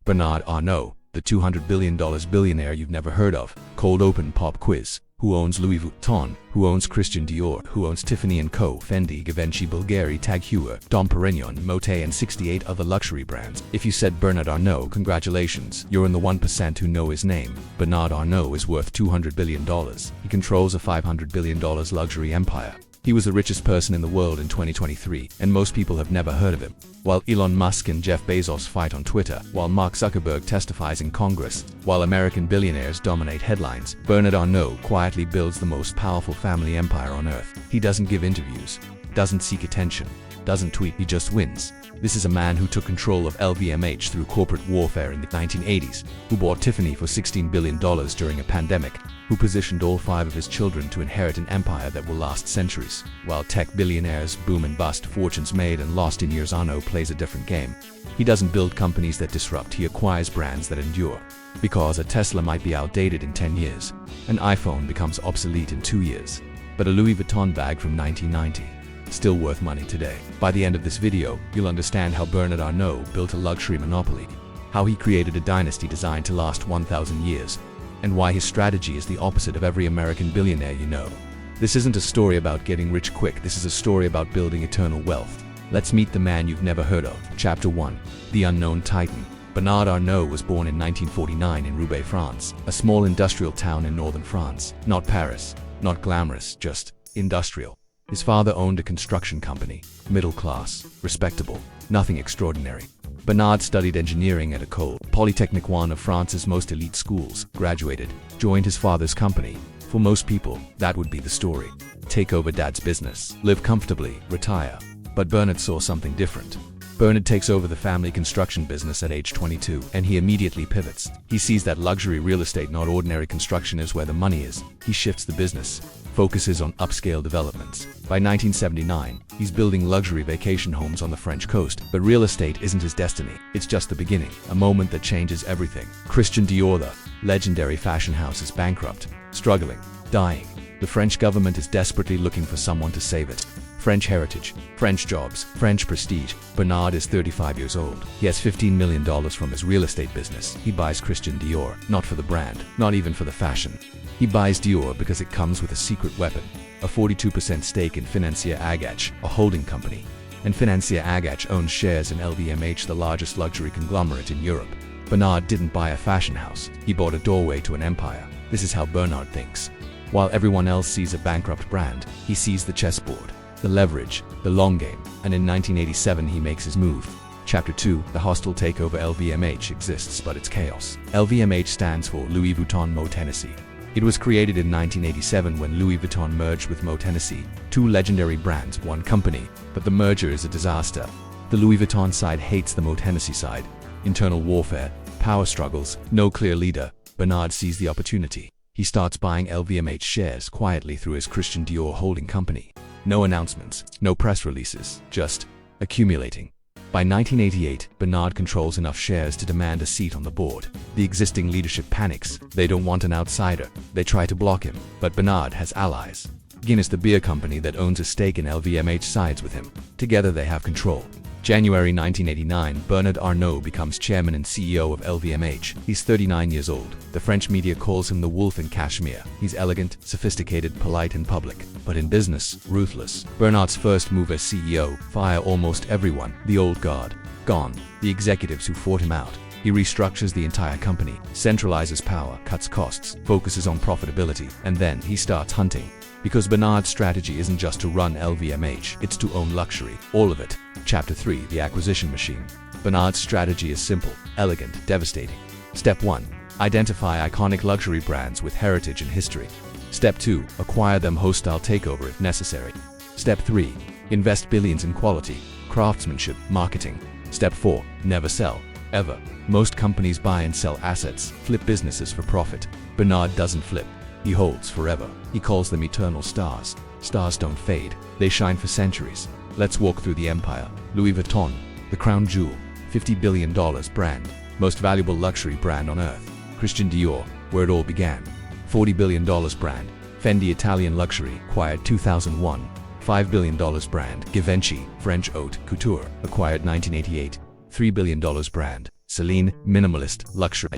Bernard Arnault, the $200 billion billionaire you've never heard of. Cold open pop quiz. Who owns Louis Vuitton? Who owns Christian Dior? Who owns Tiffany & Co., Fendi, Givenchy, Bulgari, Tag Heuer, Dom Perignon, Moët and 68 other luxury brands? If you said Bernard Arnault, congratulations, you're in the 1% who know his name. Bernard Arnault is worth $200 billion. He controls a $500 billion luxury empire. He was the richest person in the world in 2023, and most people have never heard of him. While Elon Musk and Jeff Bezos fight on Twitter, while Mark Zuckerberg testifies in Congress, while American billionaires dominate headlines, Bernard Arnault quietly builds the most powerful family empire on earth. He doesn't give interviews, doesn't seek attention, doesn't tweet, he just wins. This is a man who took control of LVMH through corporate warfare in the 1980s, who bought Tiffany for $16 billion during a pandemic, who positioned all 5 of his children to inherit an empire that will last centuries. While tech billionaires boom and bust, fortunes made and lost in years, Arnault plays a different game. He doesn't build companies that disrupt, he acquires brands that endure. Because a Tesla might be outdated in 10 years, an iPhone becomes obsolete in 2 years, but a Louis Vuitton bag from 1990 still worth money today. By the end of this video, you'll understand how Bernard Arnault built a luxury monopoly, how he created a dynasty designed to last 1,000 years, and why his strategy is the opposite of every American billionaire you know. This isn't a story about getting rich quick, this is a story about building eternal wealth. Let's meet the man you've never heard of. Chapter 1. The Unknown Titan. Bernard Arnault was born in 1949 in Roubaix, France, a small industrial town in northern France. Not Paris, not glamorous, just industrial. His father owned a construction company, middle class, respectable, nothing extraordinary. Bernard studied engineering at École Polytechnique, one of France's most elite schools, graduated, joined his father's company. For most people, that would be the story. Take over dad's business, live comfortably, retire. But Bernard saw something different. Bernard takes over the family construction business at age 22, and he immediately pivots. He sees that luxury real estate, not ordinary construction, is where the money is. He shifts the business, focuses on upscale developments. By 1979, he's building luxury vacation homes on the French coast, but real estate isn't his destiny. It's just the beginning, a moment that changes everything. Christian Dior, the legendary fashion house, is bankrupt, struggling, dying. The French government is desperately looking for someone to save it. French heritage, French jobs, French prestige. Bernard is 35 years old. He has $15 million from his real estate business. He buys Christian Dior, not for the brand, not even for the fashion. He buys Dior because it comes with a secret weapon, a 42% stake in Financière Agache, a holding company. And Financière Agache owns shares in LVMH, the largest luxury conglomerate in Europe. Bernard didn't buy a fashion house, he bought a doorway to an empire. This is how Bernard thinks. While everyone else sees a bankrupt brand, he sees the chessboard, the leverage, the long game, and in 1987 he makes his move. Chapter 2. The hostile takeover. LVMH exists, but it's chaos. LVMH stands for Louis Vuitton Moët Hennessy. It was created in 1987 when Louis Vuitton merged with Moët Hennessy, 2 legendary brands, one company, but the merger is a disaster. The Louis Vuitton side hates the Moët Hennessy side. Internal warfare, power struggles, no clear leader. Bernard sees the opportunity. He starts buying LVMH shares quietly through his Christian Dior holding company. No announcements, no press releases, just accumulating. By 1988, Bernard controls enough shares to demand a seat on the board. The existing leadership panics. They don't want an outsider. They try to block him, but Bernard has allies. Guinness, the beer company that owns a stake in LVMH, sides with him. Together they have control. January 1989, Bernard Arnault becomes chairman and CEO of LVMH. He's 39 years old. The French media calls him the wolf in cashmere. He's elegant, sophisticated, polite in public, but in business, ruthless. Bernard's first move as CEO: fire almost everyone. The old guard, gone. The executives who fought him out. He restructures the entire company, centralizes power, cuts costs, focuses on profitability, and then he starts hunting. Because Bernard's strategy isn't just to run LVMH, it's to own luxury, all of it. Chapter 3. The acquisition machine. Bernard's strategy is simple, elegant, devastating. Step 1. Identify iconic luxury brands with heritage and history. Step 2. Acquire them, hostile takeover if necessary. Step 3. Invest billions in quality, craftsmanship, marketing. Step 4. Never sell, ever. Most companies buy and sell assets, flip businesses for profit. Bernard doesn't flip. He holds forever. He calls them eternal stars. Stars don't fade. They shine for centuries. Let's walk through the empire. Louis Vuitton, the crown jewel, $50 billion brand, most valuable luxury brand on earth. Christian Dior, where it all began, $40 billion brand. Fendi, Italian luxury, acquired 2001. $5 billion brand. Givenchy, French haute couture, acquired 1988. $3 billion brand. Celine, minimalist, luxury.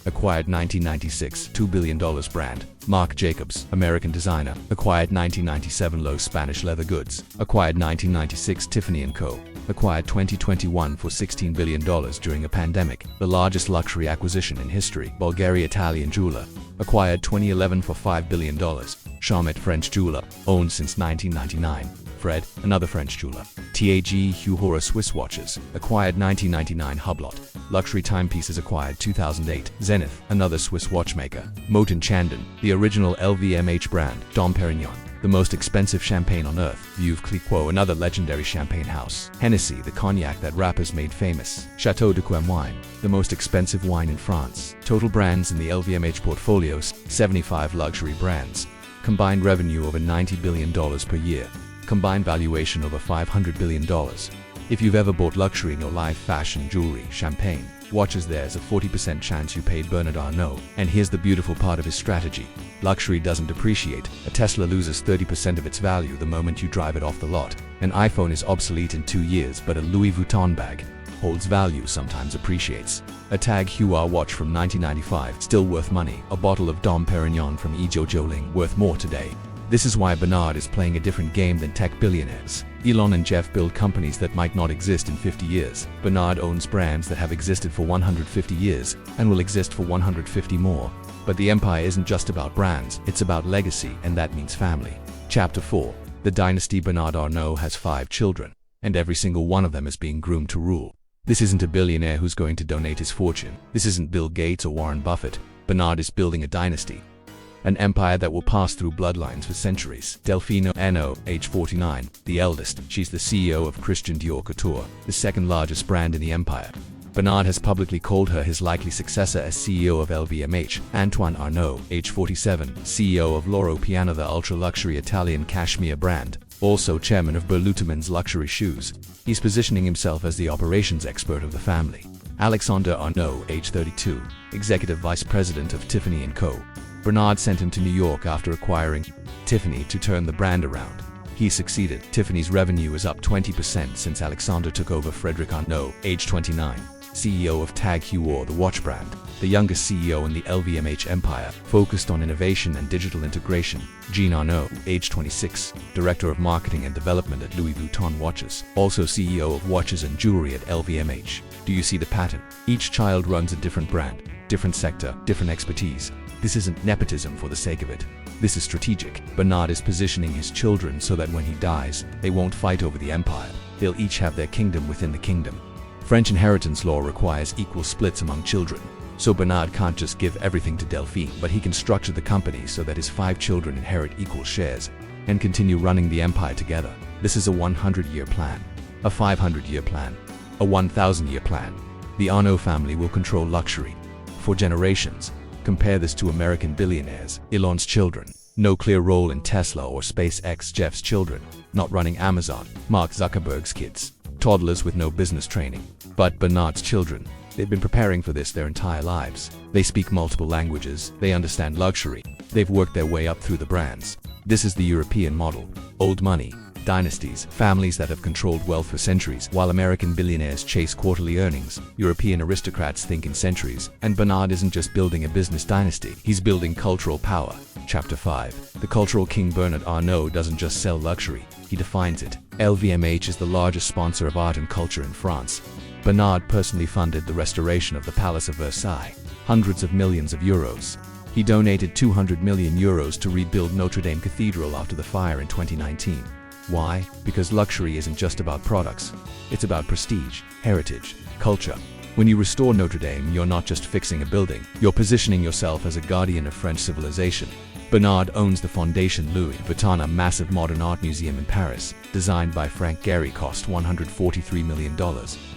Acquired 1996, $2 billion brand. Marc Jacobs, American designer. Acquired 1997, Lowe's Spanish leather goods. Acquired 1996, Tiffany & Co. Acquired 2021 for $16 billion during a pandemic, the largest luxury acquisition in history. Bulgari, Italian jeweler. Acquired 2011 for $5 billion. Charmet, French jeweler, owned since 1999. Fred, another French jeweler. TAG Heuer Horror, Swiss watches. Acquired 1999. Hublot, luxury timepieces. Acquired 2008. Zenith, another Swiss watchmaker. Moët & Chandon, the original LVMH brand. Dom Perignon, the most expensive champagne on earth. Veuve Clicquot, another legendary champagne house. Hennessy, the cognac that rappers made famous. Chateau de Quem wine, the most expensive wine in France. Total brands in the LVMH portfolio, 75 luxury brands. Combined revenue over $90 billion per year. Combined valuation over $500 billion. If you've ever bought luxury in your life, fashion, jewelry, champagne, watches, there's a 40% chance you paid Bernard Arnault. And here's the beautiful part of his strategy. Luxury doesn't depreciate. A Tesla loses 30% of its value the moment you drive it off the lot. An iPhone is obsolete in 2 years, but a Louis Vuitton bag holds value, sometimes appreciates. A TAG Heuer watch from 1995, still worth money. A bottle of Dom Perignon from Ijou, worth more today. This is why Bernard is playing a different game than tech billionaires. Elon and Jeff build companies that might not exist in 50 years. Bernard owns brands that have existed for 150 years and will exist for 150 more. But the empire isn't just about brands, it's about legacy, and that means family. Chapter 4. The dynasty. Bernard Arnault has 5 children, and every single one of them is being groomed to rule. This isn't a billionaire who's going to donate his fortune. This isn't Bill Gates or Warren Buffett. Bernard is building a dynasty. An empire that will pass through bloodlines for centuries. Delphine Arnault, age 49, the eldest. She's the CEO of Christian Dior Couture, the second largest brand in the empire. Bernard has publicly called her his likely successor as CEO of LVMH. Antoine Arnault, age 47, CEO of Loro Piana, the ultra-luxury Italian cashmere brand, also chairman of Berlutimens luxury shoes. He's positioning himself as the operations expert of the family. Alexander Arnault, age 32, executive vice president of Tiffany & Co. Bernard sent him to New York after acquiring Tiffany to turn the brand around. He succeeded. Tiffany's revenue is up 20% since Alexander took over. Frederic Arnault, age 29, CEO of TAG Heuer, the watch brand, the youngest CEO in the LVMH empire, focused on innovation and digital integration. Jean Arnault, age 26, director of marketing and development at Louis Vuitton Watches, also CEO of watches and jewelry at LVMH. Do you see the pattern? Each child runs a different brand, different sector, different expertise. This isn't nepotism for the sake of it. This is strategic. Bernard is positioning his children so that when he dies, they won't fight over the empire. They'll each have their kingdom within the kingdom. French inheritance law requires equal splits among children. So Bernard can't just give everything to Delphine, but he can structure the company so that his 5 children inherit equal shares and continue running the empire together. This is a 100-year plan, a 500-year plan, a 1,000-year plan. The Arnault family will control luxury for generations. Compare this to American billionaires. Elon's children, no clear role in Tesla or SpaceX. Jeff's children, not running Amazon. Mark Zuckerberg's kids, toddlers with no business training. But Bernard's children, they've been preparing for this their entire lives. They speak multiple languages, they understand luxury, they've worked their way up through the brands. This is the European model. Old money, dynasties, families that have controlled wealth for centuries. While American billionaires chase quarterly earnings, European aristocrats think in centuries. And Bernard isn't just building a business dynasty, he's building cultural power. Chapter 5. The cultural king. Bernard Arnault doesn't just sell luxury, he defines it. LVMH is the largest sponsor of art and culture in France. Bernard personally funded the restoration of the Palace of Versailles, hundreds of millions of euros. He donated 200 million euros to rebuild Notre Dame Cathedral after the fire in 2019. Why? Because luxury isn't just about products. It's about prestige, heritage, culture. When you restore Notre Dame, you're not just fixing a building, you're positioning yourself as a guardian of French civilization. Bernard owns the Fondation Louis Vuitton, a massive modern art museum in Paris, designed by Frank Gehry, cost $143 million.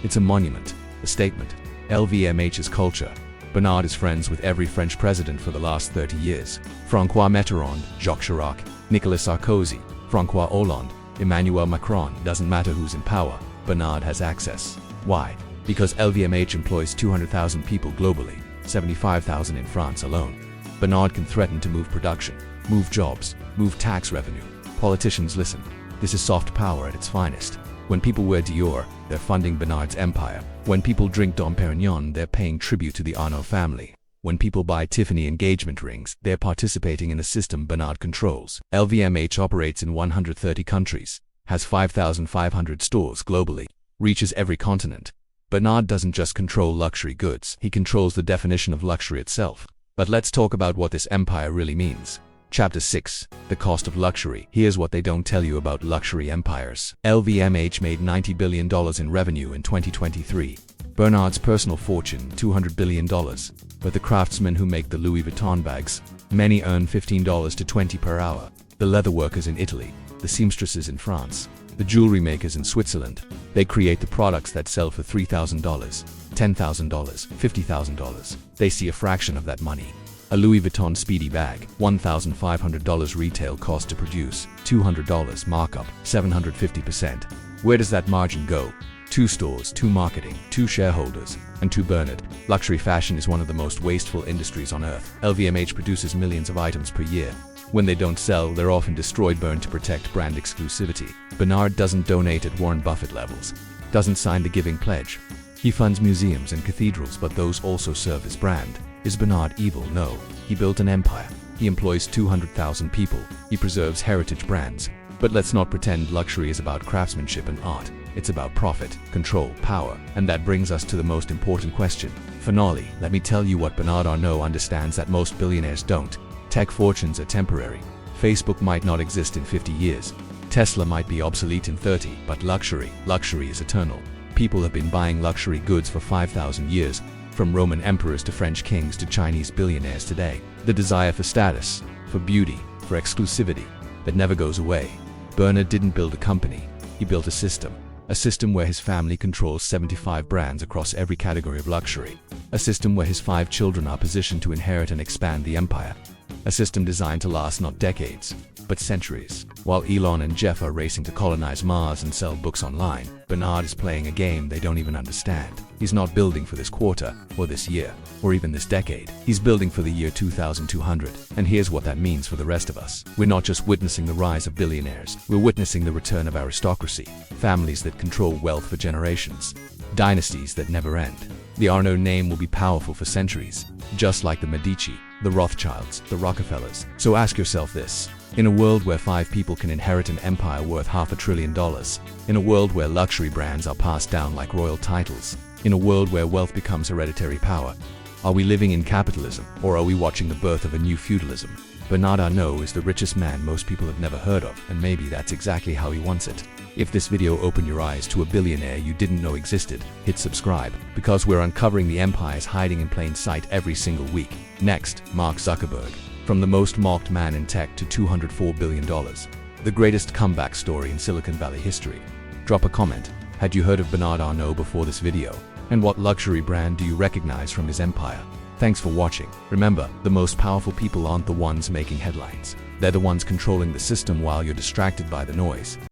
It's a monument, a statement. LVMH's culture. Bernard is friends with every French president for the last 30 years. François Mitterrand, Jacques Chirac, Nicolas Sarkozy, François Hollande, Emmanuel Macron. Doesn't matter who's in power, Bernard has access. Why? Because LVMH employs 200,000 people globally, 75,000 in France alone. Bernard can threaten to move production, move jobs, move tax revenue. Politicians listen. This is soft power at its finest. When people wear Dior, they're funding Bernard's empire. When people drink Dom Perignon, they're paying tribute to the Arnault family. When people buy Tiffany engagement rings, they're participating in a system Bernard controls. LVMH operates in 130 countries, has 5,500 stores globally, reaches every continent. Bernard doesn't just control luxury goods, he controls the definition of luxury itself. But let's talk about what this empire really means. Chapter 6. The Cost of Luxury. Here's what they don't tell you about luxury empires. LVMH made $90 billion in revenue in 2023. Bernard's personal fortune, $200 billion. But the craftsmen who make the Louis Vuitton bags, many earn $15 to $20 per hour. The leather workers in Italy, the seamstresses in France, the jewelry makers in Switzerland, they create the products that sell for $3,000, $10,000, $50,000. They see a fraction of that money. A Louis Vuitton Speedy bag, $1,500 retail cost to produce, $200 markup, 750%. Where does that margin go? 2 stores, 2 marketing, 2 shareholders, and 2 Bernard. Luxury fashion is one of the most wasteful industries on earth. LVMH produces millions of items per year. When they don't sell, they're often destroyed, burned to protect brand exclusivity. Bernard doesn't donate at Warren Buffett levels, doesn't sign the Giving Pledge. He funds museums and cathedrals, but those also serve his brand. Is Bernard evil? No. He built an empire. He employs 200,000 people. He preserves heritage brands. But let's not pretend luxury is about craftsmanship and art. It's about profit, control, power. And that brings us to the most important question. Finale. Let me tell you what Bernard Arnault understands that most billionaires don't. Tech fortunes are temporary. Facebook might not exist in 50 years. Tesla might be obsolete in 30, but luxury is eternal. People have been buying luxury goods for 5,000 years, from Roman emperors to French kings to Chinese billionaires today. The desire for status, for beauty, for exclusivity, that never goes away. Bernard didn't build a company, he built a system where his family controls 75 brands across every category of luxury. A system where his 5 children are positioned to inherit and expand the empire. A system designed to last not decades, but centuries. While Elon and Jeff are racing to colonize Mars and sell books online, Bernard is playing a game they don't even understand. He's not building for this quarter, or this year, or even this decade. He's building for the year 2200. And here's what that means for the rest of us. We're not just witnessing the rise of billionaires, we're witnessing the return of aristocracy, families that control wealth for generations, dynasties that never end. The Arnault name will be powerful for centuries, just like the Medici, the Rothschilds, the Rockefellers. So ask yourself this. In a world where 5 people can inherit an empire worth $500 billion, in a world where luxury brands are passed down like royal titles, in a world where wealth becomes hereditary power, are we living in capitalism, or are we watching the birth of a new feudalism? Bernard Arnault is the richest man most people have never heard of, and maybe that's exactly how he wants it. If this video opened your eyes to a billionaire you didn't know existed, hit subscribe, because we're uncovering the empires hiding in plain sight every single week. Next, Mark Zuckerberg. From the most mocked man in tech to $204 billion. The greatest comeback story in Silicon Valley history. Drop a comment. Had you heard of Bernard Arnault before this video? And what luxury brand do you recognize from his empire? Thanks for watching. Remember, the most powerful people aren't the ones making headlines. They're the ones controlling the system while you're distracted by the noise.